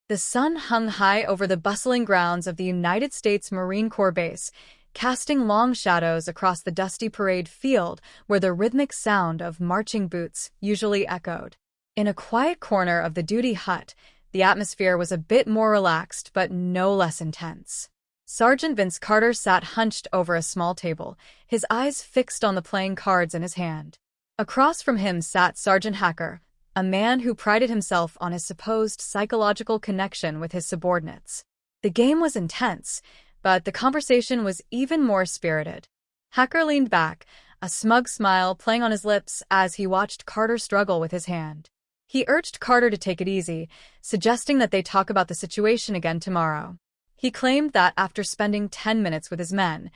The sun hung high over the bustling grounds of the United States Marine Corps base, casting long shadows across the dusty parade field where the rhythmic sound of marching boots usually echoed. In a quiet corner of the duty hut, the atmosphere was a bit more relaxed but no less intense. Sergeant Vince Carter sat hunched over a small table, his eyes fixed on the playing cards in his hand. Across from him sat Sergeant Hacker, a man who prided himself on his supposed psychological connection with his subordinates. The game was intense, but the conversation was even more spirited. Hacker leaned back, a smug smile playing on his lips as he watched Carter struggle with his hand. He urged Carter to take it easy, suggesting that they talk about the situation again tomorrow. He claimed that after spending 10 minutes with his men,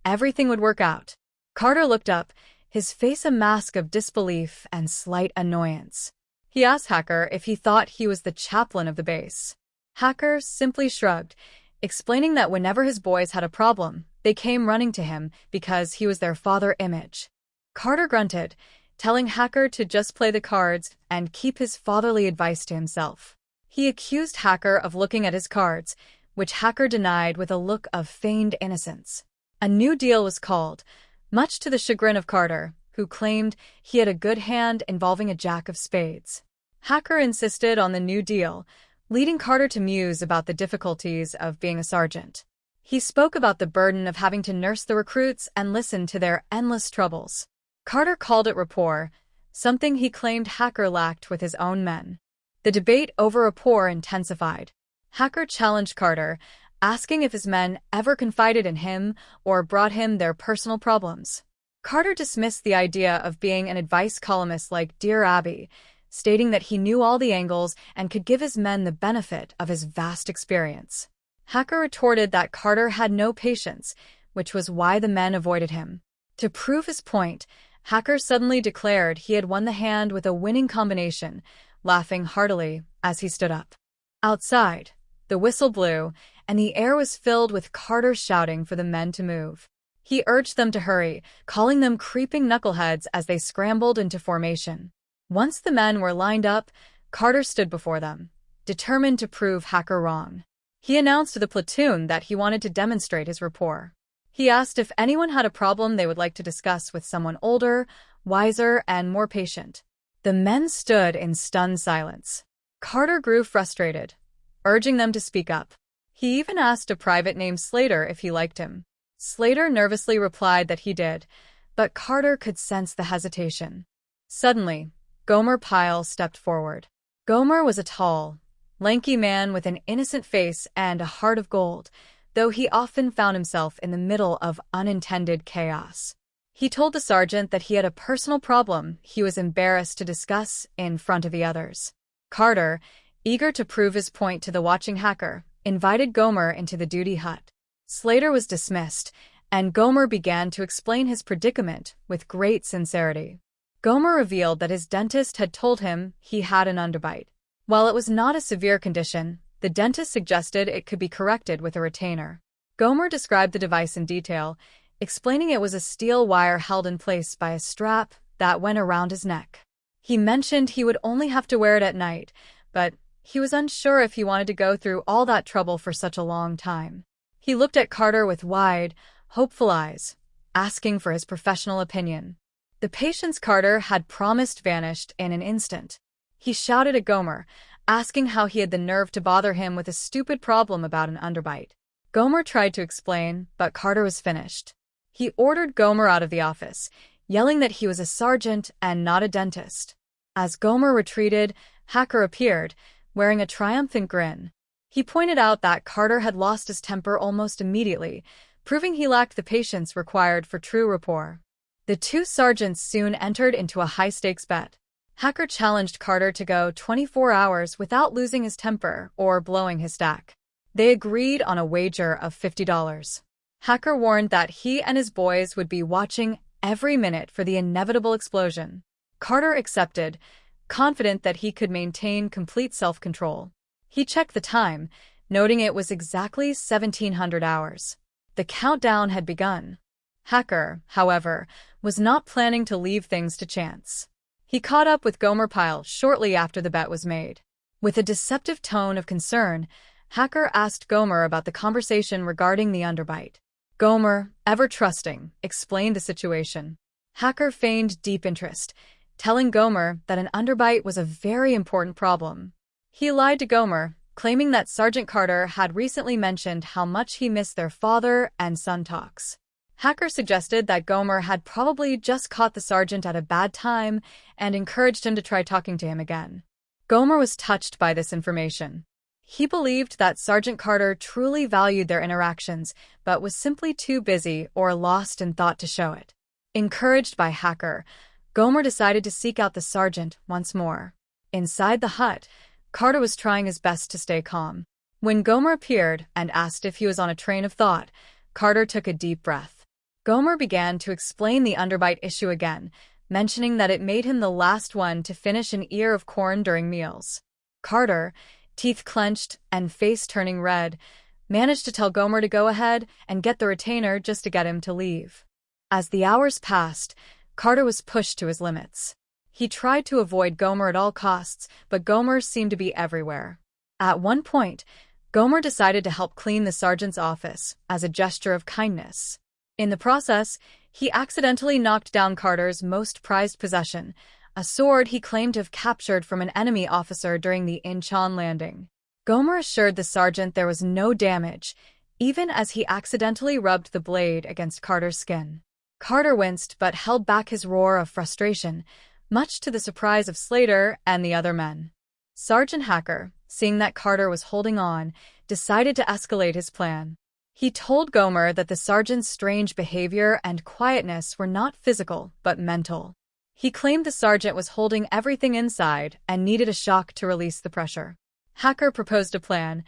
everything would work out. Carter looked up, his face a mask of disbelief and slight annoyance. He asked Hacker if he thought he was the chaplain of the base. Hacker simply shrugged, explaining that whenever his boys had a problem, they came running to him because he was their father image. Carter grunted, telling Hacker to just play the cards and keep his fatherly advice to himself. He accused Hacker of looking at his cards, which Hacker denied with a look of feigned innocence. A new deal was called, much to the chagrin of Carter, who claimed he had a good hand involving a jack of spades. Hacker insisted on the new deal, leading Carter to muse about the difficulties of being a sergeant. He spoke about the burden of having to nurse the recruits and listen to their endless troubles. Carter called it rapport, something he claimed Hacker lacked with his own men. The debate over rapport intensified. Hacker challenged Carter, asking if his men ever confided in him or brought him their personal problems. Carter dismissed the idea of being an advice columnist like Dear Abby, stating that he knew all the angles and could give his men the benefit of his vast experience. Hacker retorted that Carter had no patience, which was why the men avoided him. To prove his point, Hacker suddenly declared he had won the hand with a winning combination, laughing heartily as he stood up. Outside, the whistle blew, and the air was filled with Carter shouting for the men to move. He urged them to hurry, calling them creeping knuckleheads as they scrambled into formation. Once the men were lined up, Carter stood before them, determined to prove Hacker wrong. He announced to the platoon that he wanted to demonstrate his rapport. He asked if anyone had a problem they would like to discuss with someone older, wiser, and more patient. The men stood in stunned silence. Carter grew frustrated, urging them to speak up. He even asked a private named Slater if he liked him. Slater nervously replied that he did, but Carter could sense the hesitation. Suddenly, Gomer Pyle stepped forward. Gomer was a tall, lanky man with an innocent face and a heart of gold, though he often found himself in the middle of unintended chaos. He told the sergeant that he had a personal problem he was embarrassed to discuss in front of the others. Carter, eager to prove his point to the watching Hacker, invited Gomer into the duty hut. Slater was dismissed, and Gomer began to explain his predicament with great sincerity. Gomer revealed that his dentist had told him he had an underbite. While it was not a severe condition, the dentist suggested it could be corrected with a retainer. Gomer described the device in detail, explaining it was a steel wire held in place by a strap that went around his neck. He mentioned he would only have to wear it at night, but he was unsure if he wanted to go through all that trouble for such a long time. He looked at Carter with wide, hopeful eyes, asking for his professional opinion. The patience Carter had promised vanished in an instant. He shouted at Gomer, asking how he had the nerve to bother him with a stupid problem about an underbite. Gomer tried to explain, but Carter was finished. He ordered Gomer out of the office, yelling that he was a sergeant and not a dentist. As Gomer retreated, Hacker appeared, wearing a triumphant grin. He pointed out that Carter had lost his temper almost immediately, proving he lacked the patience required for true rapport. The two sergeants soon entered into a high-stakes bet. Hacker challenged Carter to go 24 hours without losing his temper or blowing his stack. They agreed on a wager of $50. Hacker warned that he and his boys would be watching every minute for the inevitable explosion. Carter accepted, confident that he could maintain complete self-control. He checked the time, noting it was exactly 1700 hours. The countdown had begun. Hacker, however, was not planning to leave things to chance. He caught up with Gomer Pyle shortly after the bet was made. With a deceptive tone of concern, Hacker asked Gomer about the conversation regarding the Underbite. Gomer, ever trusting, explained the situation. Hacker feigned deep interest, telling Gomer that an Underbite was a very important problem. He lied to Gomer, claiming that Sergeant Carter had recently mentioned how much he missed their father and son talks. Hacker suggested that Gomer had probably just caught the sergeant at a bad time and encouraged him to try talking to him again. Gomer was touched by this information. He believed that Sergeant Carter truly valued their interactions, but was simply too busy or lost in thought to show it. Encouraged by Hacker, Gomer decided to seek out the sergeant once more. Inside the hut, Carter was trying his best to stay calm. When Gomer appeared and asked if he was on a train of thought, Carter took a deep breath. Gomer began to explain the Underbite issue again, mentioning that it made him the last one to finish an ear of corn during meals. Carter, teeth clenched and face turning red, managed to tell Gomer to go ahead and get the retainer just to get him to leave. As the hours passed, Carter was pushed to his limits. He tried to avoid Gomer at all costs, but Gomer seemed to be everywhere. At one point, Gomer decided to help clean the sergeant's office as a gesture of kindness. In the process, he accidentally knocked down Carter's most prized possession, a sword he claimed to have captured from an enemy officer during the Incheon landing. Gomer assured the sergeant there was no damage, even as he accidentally rubbed the blade against Carter's skin. Carter winced but held back his roar of frustration, much to the surprise of Slater and the other men. Sergeant Hacker, seeing that Carter was holding on, decided to escalate his plan. He told Gomer that the sergeant's strange behavior and quietness were not physical, but mental. He claimed the sergeant was holding everything inside and needed a shock to release the pressure. Hacker proposed a plan.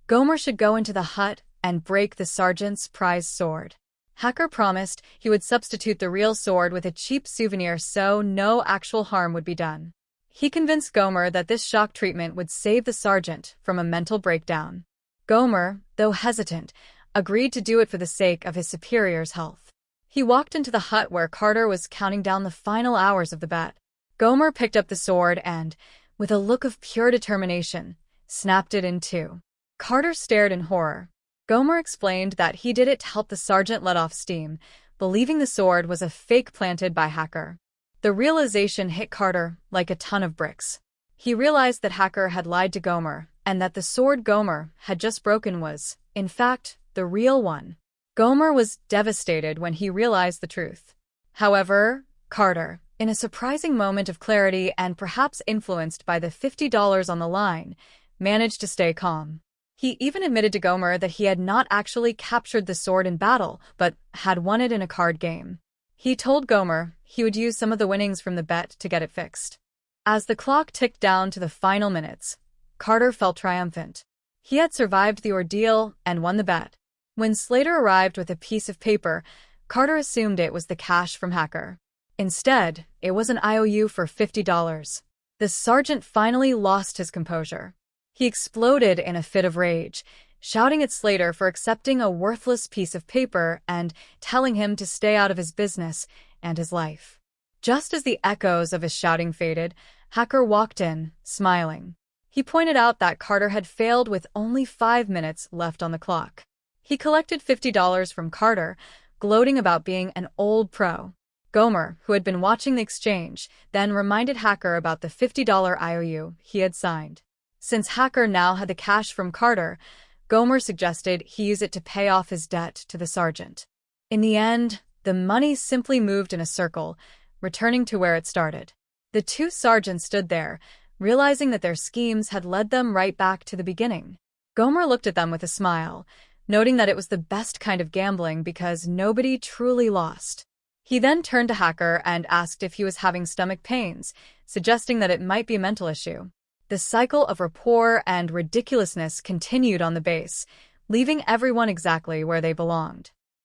Gomer should go into the hut and break the sergeant's prized sword. Hacker promised he would substitute the real sword with a cheap souvenir so no actual harm would be done. He convinced Gomer that this shock treatment would save the sergeant from a mental breakdown. Gomer, though hesitant, agreed to do it for the sake of his superior's health. He walked into the hut where Carter was counting down the final hours of the bet. Gomer picked up the sword and, with a look of pure determination, snapped it in two. Carter stared in horror. Gomer explained that he did it to help the sergeant let off steam, believing the sword was a fake planted by Hacker. The realization hit Carter like a ton of bricks. He realized that Hacker had lied to Gomer, and that the sword Gomer had just broken was, in fact, the real one. Gomer was devastated when he realized the truth. However, Carter, in a surprising moment of clarity and perhaps influenced by the $50 on the line, managed to stay calm. He even admitted to Gomer that he had not actually captured the sword in battle, but had won it in a card game. He told Gomer he would use some of the winnings from the bet to get it fixed. As the clock ticked down to the final minutes, Carter felt triumphant. He had survived the ordeal and won the bet. When Slater arrived with a piece of paper, Carter assumed it was the cash from Hacker. Instead, it was an IOU for $50. The sergeant finally lost his composure. He exploded in a fit of rage, shouting at Slater for accepting a worthless piece of paper and telling him to stay out of his business and his life. Just as the echoes of his shouting faded, Hacker walked in, smiling. He pointed out that Carter had failed with only 5 minutes left on the clock. He collected $50 from Carter, gloating about being an old pro. Gomer, who had been watching the exchange, then reminded Hacker about the $50 IOU he had signed. Since Hacker now had the cash from Carter, Gomer suggested he use it to pay off his debt to the sergeant. In the end, the money simply moved in a circle, returning to where it started. The two sergeants stood there, realizing that their schemes had led them right back to the beginning. Gomer looked at them with a smile, noting that it was the best kind of gambling because nobody truly lost. He then turned to Hacker and asked if he was having stomach pains, suggesting that it might be a mental issue. The cycle of rapport and ridiculousness continued on the base, leaving everyone exactly where they belonged.